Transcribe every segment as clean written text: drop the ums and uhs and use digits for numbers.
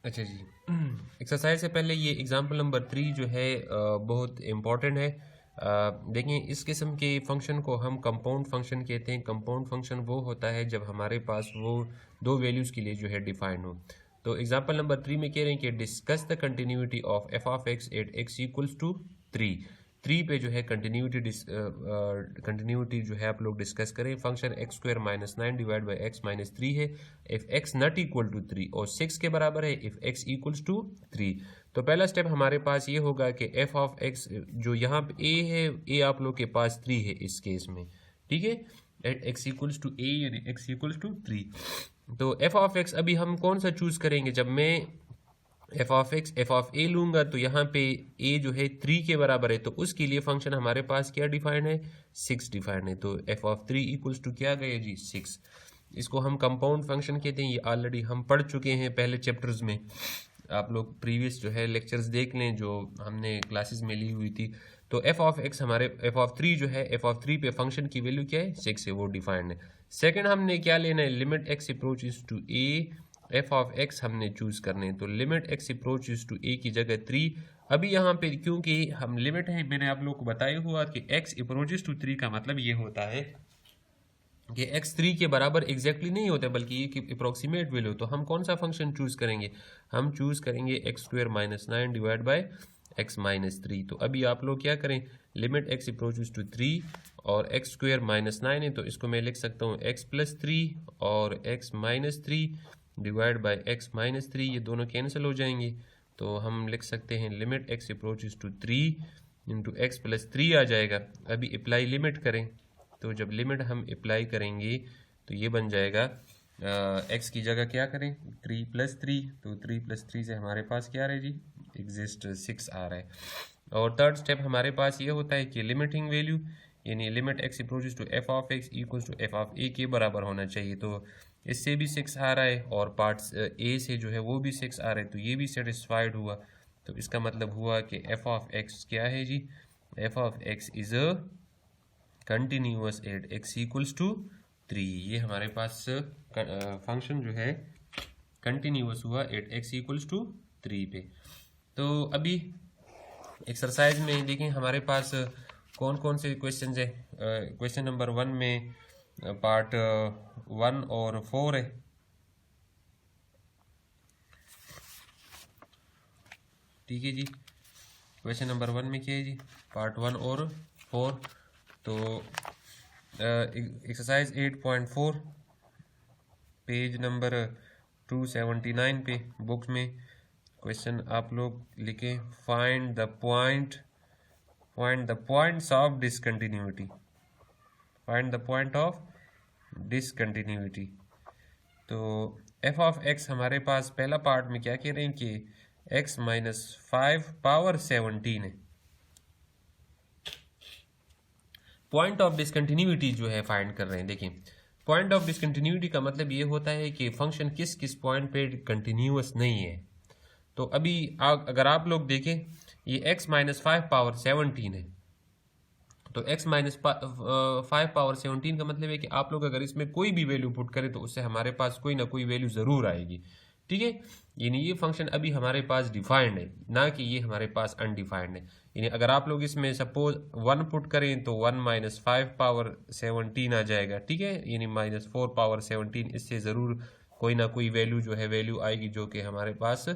अच्छा जी, एक्सरसाइज से पहले ये एग्जांपल नंबर 3 जो है बहुत इम्पॉर्टेंट है। देखें, इस किस्म के फंक्शन को हम कंपाउंड फंक्शन कहते हैं। कंपाउंड फंक्शन वो होता है जब हमारे पास वो दो वैल्यूज़ के लिए जो है डिफाइंड हो। तो एग्जांपल नंबर 3 में कह रहे हैं कि discuss the continuity of F of x at x equals to 3 पे जो है कंटिन्यूटी जो है आप लोग डिस्कस करें। Function x square minus 9 divide by x minus 3 है if x not equal to 3 और 6 के बराबर है इफ़ एक्स इक्वल्स टू 3। तो पहला स्टेप हमारे पास ये होगा कि एफ ऑफ एक्स जो यहाँ पे ए है, ए आप लोग के पास 3 है इस केस में, ठीक है, एट एक्स इक्वल्स टू ए यानी एक्स इक्वल्स टू 3। तो एफ ऑफ एक्स अभी हम कौन सा चूज़ करेंगे? जब मैं F of X F of A लूंगा तो यहाँ पे ए जो है 3 के बराबर है, तो उसके लिए फंक्शन हमारे पास क्या डिफाइंड है? 6 डिफाइंड है। तो एफ ऑफ 3 इक्वल्स टू क्या गया जी? 6। इसको हम कंपाउंड फंक्शन कहते हैं। ये ऑलरेडी हम पढ़ चुके हैं पहले चैप्टर्स में। आप लोग प्रीवियस जो है लेक्चर्स देख लें जो हमने क्लासेस में ली हुई थी। तो एफ ऑफ एक्स हमारे एफ ऑफ 3 जो है, एफ ऑफ 3 पे फंक्शन की वैल्यू क्या है? 6 है, वो डिफाइंड है। सेकंड हमने क्या लेना है? Limit x approaches to a, f of x हमने चूज करने हैं। तो limit x approaches to a की जगह 3। अभी यहाँ पे क्योंकि हम लिमिट है, मैंने आप लोग को बताया हुआ कि एक्स अप्रोचेस टू 3 का मतलब ये होता है कि एक्स 3 के बराबर एग्जैक्टली नहीं होता बल्कि ये कि अप्रोक्सीमेट वैल्यू। तो हम कौन सा फंक्शन चूज करेंगे? हम चूज करेंगे x square minus 9 divide by x minus 3। तो अभी आप लोग क्या करें? लिमिट एक्स अप्रोचेस टू 3 और एक्स स्क्वायर माइनस 9 है तो इसको मैं लिख सकता हूँ एक्स प्लस 3 और x minus 3 divide by x minus 3। ये दोनों कैंसिल हो जाएंगे तो हम लिख सकते हैं limit x approaches to 3 into x plus 3 आ जाएगा। अभी अप्लाई लिमिट करें तो जब लिमिट हम अप्लाई करेंगे तो ये बन जाएगा एक्स की जगह क्या करें? 3 प्लस 3। तो 3 प्लस 3 से हमारे पास क्या आ रहा है जी? एग्जिस्ट 6 आ रहा है। और थर्ड स्टेप हमारे पास ये होता है कि लिमिटिंग वैल्यू यानी limit x approaches to F of x equals to F of A के बराबर होना चाहिए। तो इससे भी 6 आ रहा है और पार्ट्स ए से जो है वो भी 6 आ रहा है, तो ये भी सेटिस्फाइड हुआ। तो इसका मतलब हुआ कि एफ ऑफ एक्स क्या है जी? F of X is a continuous at x equals to 3। ये हमारे पास फंक्शन जो है कंटिन्यूअस हुआ एट एक्स इक्वल्स टू 3 पे। तो अभी एक्सरसाइज में देखें हमारे पास कौन कौन से क्वेश्चन है। क्वेश्चन नंबर 1 में पार्ट 1 और 4 है। ठीक है जी, क्वेश्चन नंबर 1 में क्या है जी? पार्ट 1 और 4। तो एक्सरसाइज 8.4 पेज नंबर 279 पे बुक में क्वेश्चन आप लोग लिखें, find the points of discontinuity. Find the point of discontinuity. तो एफ ऑफ एक्स हमारे पास पहला पार्ट में क्या कह रहे हैं कि एक्स माइनस 5 पावर 17 है। पॉइंट ऑफ डिसकंटिन्यूटी जो है फाइंड कर रहे हैं। देखिए, पॉइंट ऑफ डिसकंटिन्यूटी का मतलब ये होता है कि फंक्शन किस किस पॉइंट पे कंटिन्यूअस नहीं है। तो अभी अगर आप लोग देखें ये x माइनस 5 पावर 17 है, तो x माइनस 5 पावर 17 का मतलब है कि आप लोग अगर इसमें कोई भी वैल्यू पुट करें तो उससे हमारे पास कोई ना कोई वैल्यू ज़रूर आएगी। ठीक है, यानी ये फंक्शन अभी हमारे पास डिफाइंड है, ना कि ये हमारे पास अनडिफाइंड है। यानी अगर आप लोग इसमें सपोज 1 पुट करें तो 1 माइनस 5 पावर 17 आ जाएगा। ठीक है, यानी माइनस 4 पावर 17, इससे ज़रूर कोई ना कोई वैल्यू जो है वैल्यू आएगी जो कि हमारे पास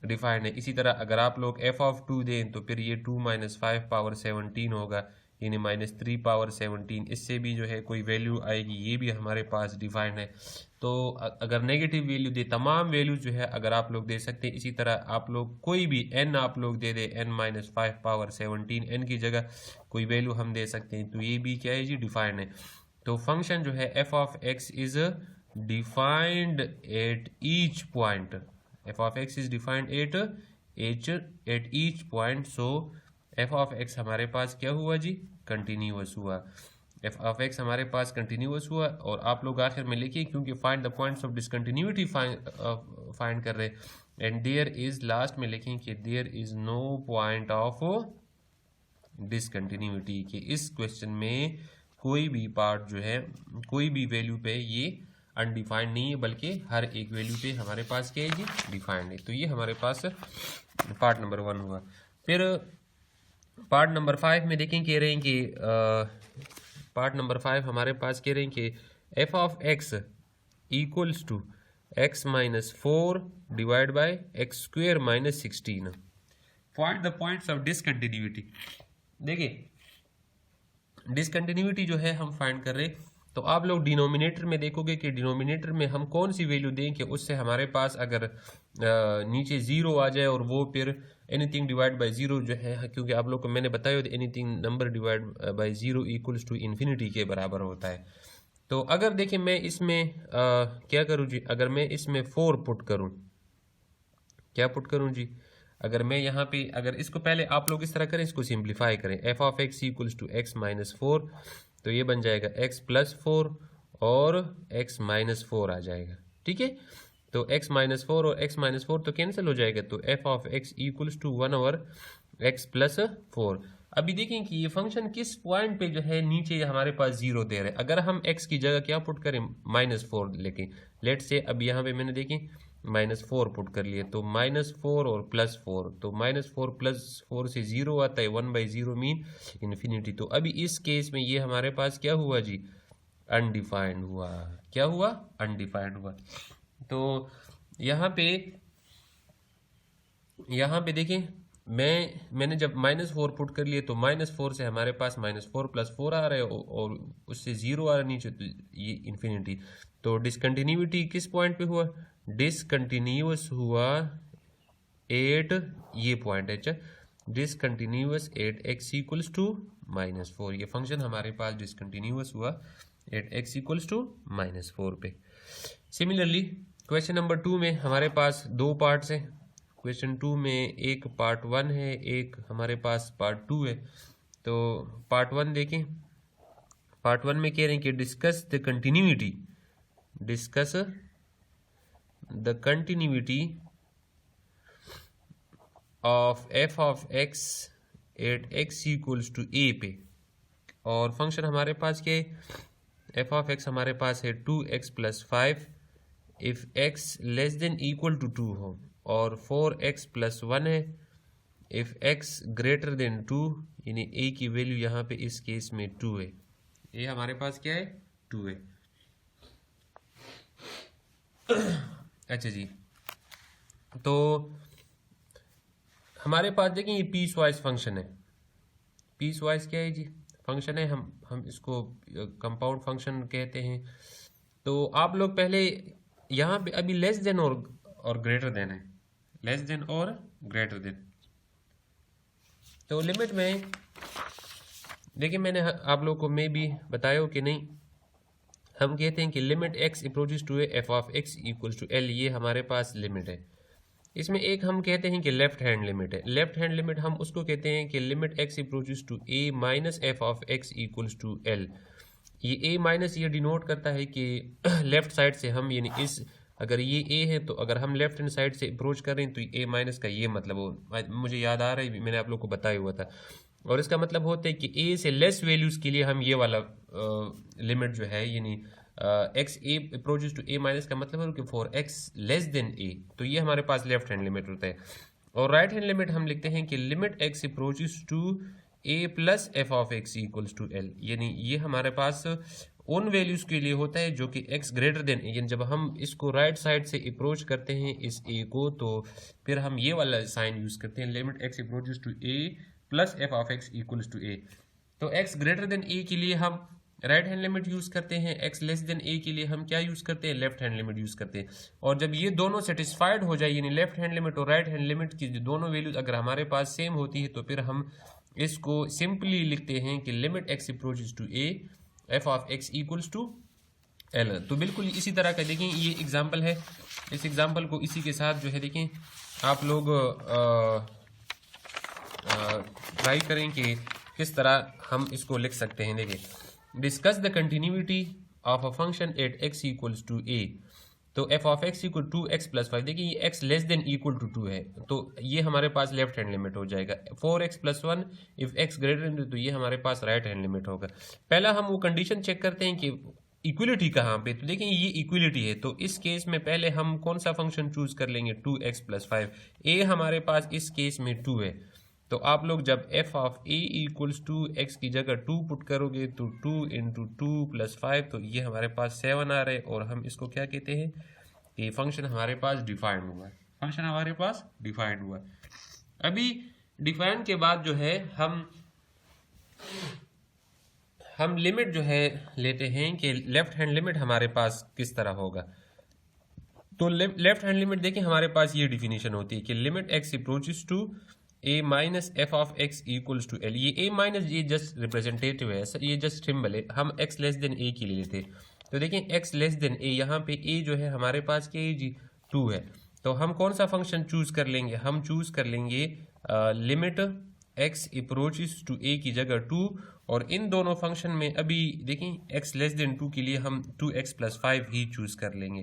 डिफाइंड है। इसी तरह अगर आप लोग एफ ऑफ 2 दें तो फिर ये 2 माइनस 5 पावर 17 होगा, यानी माइनस 3 पावर 17, इससे भी जो है कोई वैल्यू आएगी, ये भी हमारे पास डिफाइंड है। तो अगर नेगेटिव वैल्यू दे, तमाम वैल्यू जो है अगर आप लोग दे सकते हैं। इसी तरह आप लोग कोई भी n आप लोग दे दे, n माइनस 5 पावर 17, n की जगह कोई वैल्यू हम दे सकते हैं, तो ये भी क्या है जी? डिफाइंड है। तो फंक्शन जो है F of X is defined at each point. F of X is defined at each point. So F of x हमारे पास क्या हुआ जी? कंटिन्यूअस हुआ। एफ ऑफ एक्स हमारे पास कंटिन्यूअस हुआ। और आप लोग आखिर में लिखिए, क्योंकि find the points of discontinuity find कर रहे हैं, एंड देयर इज, लास्ट में लिखें कि there is no point of discontinuity, कि इस क्वेश्चन में कोई भी पार्ट जो है कोई भी वैल्यू पे ये अनडिफाइंड नहीं है, बल्कि हर एक वैल्यू पे हमारे पास क्या है जी, डिफाइंड है। तो ये हमारे पास पार्ट नंबर 1 हुआ। फिर पार्ट नंबर 5 में देखें, कह रहे हैं कि पार्ट नंबर 5 हमारे पास कह रहे हैं कि f of x equals to x minus 4 divide by x square minus 16। Find the points of discontinuity. देखिए डिसकंटिन्यूटी जो है हम फाइंड कर रहे हैं, तो आप लोग डिनोमिनेटर में देखोगे कि डिनोमिनेटर में हम कौन सी वैल्यू दें कि उससे हमारे पास अगर नीचे ज़ीरो आ जाए और वो फिर एनीथिंग डिवाइड बाय ज़ीरो जो है, क्योंकि आप लोग को मैंने बताया anything number divide by zero equals to infinity के बराबर होता है। तो अगर देखिए मैं इसमें क्या करूँ जी, अगर मैं इसमें 4 पुट करूँ, क्या पुट करूँ जी, अगर मैं यहाँ पे अगर इसको पहले आप लोग इस तरह करें, इसको सिंप्लीफाई करें, f of x equals to x minus 4, तो ये बन जाएगा एक्स प्लस 4 और एक्स माइनस 4 आ जाएगा। ठीक है, तो एक्स माइनस 4 और एक्स माइनस 4 तो कैंसिल हो जाएगा, तो f of x equals to 1 over x plus 4। अभी देखें कि ये फंक्शन किस पॉइंट पे जो है नीचे हमारे पास जीरो दे रहे हैं। अगर हम एक्स की जगह क्या पुट करें, माइनस 4 लेके, लेट से अब यहाँ पे मैंने देखें -4 पुट कर लिए, तो -4 और +4, तो -4 + 4 से 0 आता है, 1/0 मीन इन्फिनिटी। तो अभी इस केस में ये हमारे पास क्या हुआ जी, अनडिफाइंड हुआ। क्या हुआ, अनडिफाइंड हुआ। तो यहाँ पे देखें मैंने जब -4 पुट कर लिए, तो -4 से हमारे पास -4 + 4 आ रहा है और उससे 0 आ रहा है नीचे, तो ये इन्फिनिटी। तो डिसकंटिन्यूटी किस पॉइंट पे हुआ, डिसकंटिन्यूअस हुआ 8, ये पॉइंट है। अच्छा, डिसकंटिन्यूअस 8x इक्वल्स टू -4, ये फंक्शन हमारे पास डिसकंटिन्यूअस हुआ 8x इक्वल्स टू -4 पे। सिमिलरली क्वेश्चन नंबर 2 में हमारे पास 2 पार्ट्स हैं। क्वेश्चन 2 में एक पार्ट 1 है, एक हमारे पास पार्ट 2 है। तो पार्ट 1 देखें, पार्ट 1 में कह रहे हैं कि discuss the continuity of F of x at x equals to A पे, और फंक्शन हमारे पास क्या है, एफ ऑफ एक्स हमारे पास है 2x + 5 if x less than equal to 2 हो, और 4x + 1 है इफ x ग्रेटर देन 2, यानी a की वैल्यू यहाँ पे इस केस में 2 है। ये हमारे पास क्या है, 2 है। अच्छा जी, तो हमारे पास देखें ये पीस वाइज फंक्शन है। पीस वाइज क्या है जी, फंक्शन है, हम इसको कंपाउंड फंक्शन कहते हैं। तो आप लोग पहले यहाँ पे अभी लेस देन और ग्रेटर देन है, लेस देन और ग्रेटर देन। तो लिमिट में देखिए मैंने आप लोग को मैं भी बताया हो कि नहीं, हम कहते हैं कि limit x approaches to F of x equals to l, ये हमारे पास लिमिट है। इसमें एक हम कहते हैं कि लेफ्ट हैंड लिमिट है। लेफ्ट हैंड लिमिट हम उसको कहते हैं कि limit x approaches to a minus f of x equals to l। ये a माइनस ये डिनोट करता है कि लेफ्ट साइड से हम, यानी इस अगर ये a है तो अगर हम लेफ्ट हैंड साइड से अप्रोच कर रहे हैं तो a माइनस का ये मतलब हो, मुझे याद आ रहा है, मैंने आप लोग को बताया हुआ था। और इसका मतलब होता है कि a से लेस वैल्यूज़ के लिए हम ये वाला लिमिट जो है, यानी x a approaches to a minus का मतलब है कि for x less than a, तो ये हमारे पास लेफ्ट हैंड लिमिट होता है। और राइट हैंड लिमिट हम लिखते हैं कि limit x approaches to a plus f of x equals to l, यानी ये हमारे पास उन वैल्यूज़ के लिए होता है जो कि x ग्रेटर देन a, यानी जब हम इसको राइट साइड से अप्रोच करते हैं इस a को, तो फिर हम ये वाला साइन यूज़ करते हैं, limit x approaches to a plus f of x equals to a। तो x ग्रेटर देन a के लिए हम राइट हैंड लिमिट यूज़ करते हैं, x लेस देन a के लिए हम क्या यूज़ करते हैं, लेफ्ट हैंड लिमिट यूज़ करते हैं। और जब ये दोनों सेटिस्फाइड हो जाए, यानी लेफ्ट हैंड लिमिट और राइट हैंड लिमिट की दोनों वैल्यूज अगर हमारे पास सेम होती है, तो फिर हम इसको सिंपली लिखते हैं कि limit x approaches to a f of x equals to l। तो बिल्कुल इसी तरह का देखें, ये एग्जाम्पल है, इस एग्जाम्पल को इसी के साथ जो है देखें आप लोग ट्राई करें कि किस तरह हम इसको लिख सकते हैं। देखिए, discuss the continuity of a function at x equals to a, तो f of x equal 2x + 5, देखिए ये x less than equal to 2 है, तो ये हमारे पास लेफ्ट हैंड लिमिट हो जाएगा। 4x + 1 if x greater then, तो ये हमारे पास राइट हैंड लिमिट होगा। पहला हम वो कंडीशन चेक करते हैं कि इक्वलिटी कहाँ पे, तो देखें ये इक्वलिटी है, तो इस केस में पहले हम कौन सा फंक्शन चूज कर लेंगे, 2x प्लस 5। ए हमारे पास इस केस में 2 है, तो आप लोग जब f of a equals to x की जगह 2 पुट करोगे तो 2 इंटू 2 प्लस 5, तो ये हमारे पास 7 आ रहा है, और हम इसको क्या कहते हैं कि फंक्शन हमारे पास डिफाइंड हुआ है, फंक्शन हमारे पास डिफाइंड हुआ है। अभी डिफाइंड के बाद जो है हम लिमिट जो है लेते हैं कि लेफ्ट हैंड लिमिट हमारे पास किस तरह होगा। तो लेफ्ट हैंड लिमिट देखिए हमारे पास ये डिफिनीशन होती है कि limit x approaches to a minus f of x equals to l। ये a माइनस ये जस्ट रिप्रेजेंटेटिव है, ये जस्ट सिंबल है, हम x लेस देन a के लिए लेते हैं। तो देखिए x लेस देन a, यहाँ पे a जो है हमारे पास क्या है जी, 2 है, तो हम कौन सा फंक्शन चूज कर लेंगे, हम चूज कर लेंगे limit x approaches to a की जगह 2, और इन दोनों फंक्शन में अभी देखें x लेस देन 2 के लिए हम 2x प्लस 5 ही चूज कर लेंगे।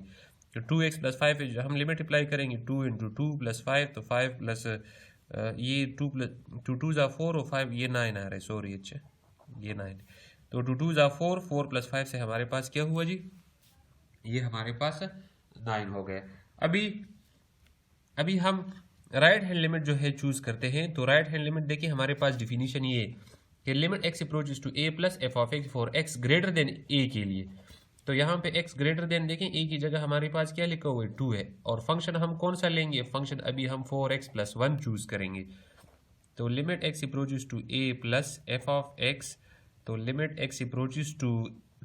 तो 2x प्लस 5 जो हम लिमिट अप्लाई करेंगे 2 इंटू 2 प्लस 5, तो 5 प्लस ये 2 प्लस 2 2 ज़ा 4 और 5 ये 9 आ रहा है, सॉरी अच्छा ये 9, तो 2 2 ज़ा 4, 4 प्लस 5 से हमारे पास क्या हुआ जी, ये हमारे पास 9 हो गया। अभी हम राइट हैंड लिमिट जो है चूज करते हैं, तो राइट हैंड लिमिट देखिए हमारे पास डिफिनीशन ये कि limit x approaches to a plus f of x for x greater than a के लिए। तो यहाँ पे x ग्रेटर देन देखें a की जगह हमारे पास क्या लिखा हुआ है 2 है, और फंक्शन हम कौन सा लेंगे, फंक्शन अभी हम 4x प्लस 1 चूज करेंगे। तो limit x approaches to a plus f of x, तो लिमिट x अप्रोचेस टू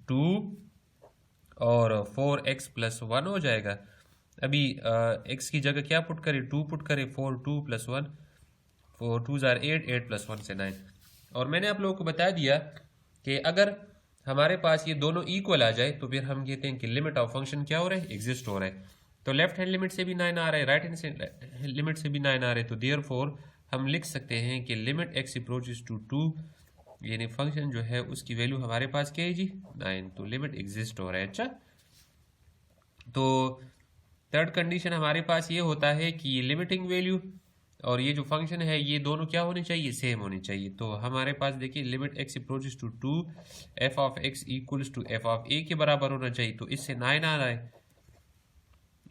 2 और 4x प्लस 1 हो जाएगा। अभी x की जगह क्या पुट करें, 2 पुट करें, 4 2 प्लस 1, 4 2 ज़ार 8, 8 प्लस 1 से 9। और मैंने आप लोगों को बता दिया कि अगर हमारे पास ये दोनों इक्वल आ जाए तो फिर हम कहते हैं कि लिमिट ऑफ फंक्शन क्या हो रहा है, एग्जिस्ट हो रहा है। तो लेफ्ट हैंड लिमिट से भी 9 आ रहा है, राइट हैंड लिमिट से भी 9 आ रहा है, तो देयरफॉर हम लिख सकते हैं कि लिमिट x अप्रोचेस टू 2 यानी फंक्शन जो है उसकी वैल्यू हमारे पास क्या है जी, 9, तो लिमिट एग्जिस्ट हो रहा है। अच्छा, तो थर्ड कंडीशन हमारे पास ये होता है कि ये लिमिटिंग वैल्यू और ये जो फंक्शन है ये दोनों क्या होने चाहिए, सेम होने चाहिए। तो हमारे पास देखिए limit x approaches to 2 f of x equals to F of a के बराबर होना चाहिए, तो इससे 9 आ रहा है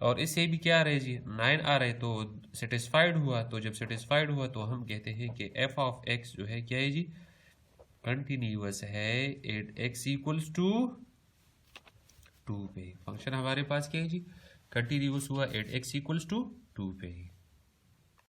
और इससे भी क्या आ रहा है जी, 9 आ रहा है, तो सेटिस्फाइड हुआ। तो जब सेटिस्फाइड हुआ तो हम कहते हैं कि एफ ऑफ x जो है क्या है जी, कंटिन्यूअस है एट x इक्वल्स टू 2 पे। फंक्शन हमारे पास क्या है जी, कंटिन्यूअस हुआ एट x इक्वल्स टू 2 पे।